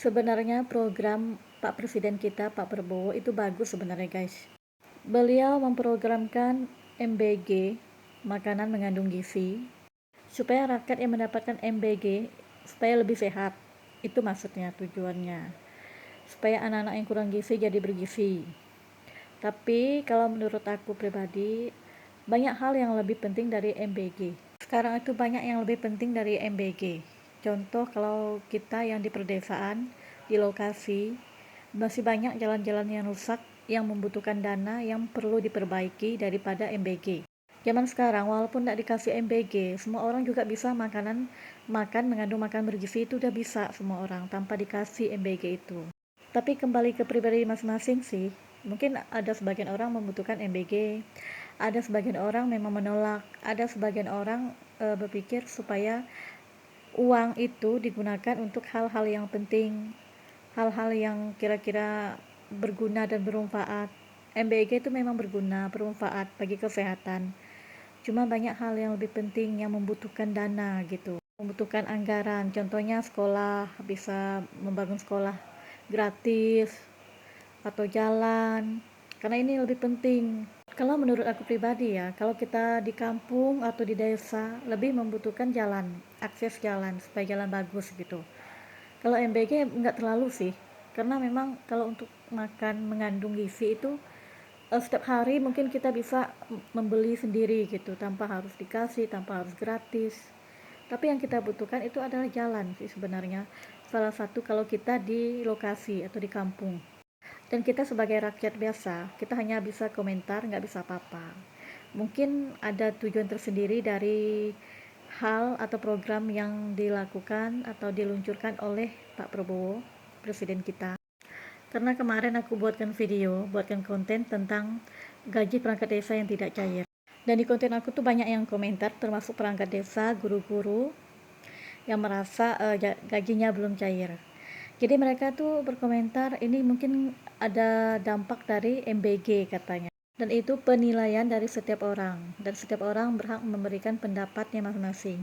Sebenarnya program Pak Presiden kita, Pak Prabowo itu bagus sebenarnya guys. Beliau memprogramkan MBG, makanan mengandung gizi, supaya rakyat yang mendapatkan MBG supaya lebih sehat. Itu maksudnya, tujuannya. Supaya anak-anak yang kurang gizi jadi bergizi. Tapi kalau menurut aku pribadi, banyak hal yang lebih penting dari MBG. Sekarang itu banyak yang lebih penting dari MBG. Contoh kalau kita yang di perdesaan, di lokasi, masih banyak jalan-jalan yang rusak yang membutuhkan dana yang perlu diperbaiki daripada MBG. Zaman sekarang walaupun tidak dikasih MBG, semua orang juga bisa makan mengandung makan bergizi itu udah bisa semua orang tanpa dikasih MBG itu. Tapi kembali ke pribadi masing-masing sih. Mungkin ada sebagian orang membutuhkan MBG, ada sebagian orang memang menolak, ada sebagian orang berpikir supaya uang itu digunakan untuk hal-hal yang penting, hal-hal yang kira-kira berguna dan bermanfaat. MBG itu memang berguna, bermanfaat bagi kesehatan. Cuma banyak hal yang lebih penting yang membutuhkan dana gitu, membutuhkan anggaran. Contohnya sekolah, bisa membangun sekolah gratis atau jalan, karena ini lebih penting. Kalau menurut aku pribadi ya, kalau kita di kampung atau di desa lebih membutuhkan jalan, akses jalan supaya jalan bagus gitu. Kalau MBG nggak terlalu sih, karena memang kalau untuk makan mengandung gizi itu setiap hari mungkin kita bisa membeli sendiri gitu, tanpa harus dikasih, tanpa harus gratis. Tapi yang kita butuhkan itu adalah jalan sih sebenarnya. Salah satu kalau kita di lokasi atau di kampung. Dan kita sebagai rakyat biasa, kita hanya bisa komentar, nggak bisa apa-apa. Mungkin ada tujuan tersendiri dari hal atau program yang dilakukan atau diluncurkan oleh Pak Prabowo, Presiden kita. Karena kemarin aku buatkan konten tentang gaji perangkat desa yang tidak cair. Dan di konten aku tuh banyak yang komentar, termasuk perangkat desa, guru-guru, yang merasa gajinya belum cair. Jadi mereka tuh berkomentar ini mungkin ada dampak dari MBG katanya. Dan itu penilaian dari setiap orang, dan setiap orang berhak memberikan pendapatnya masing-masing.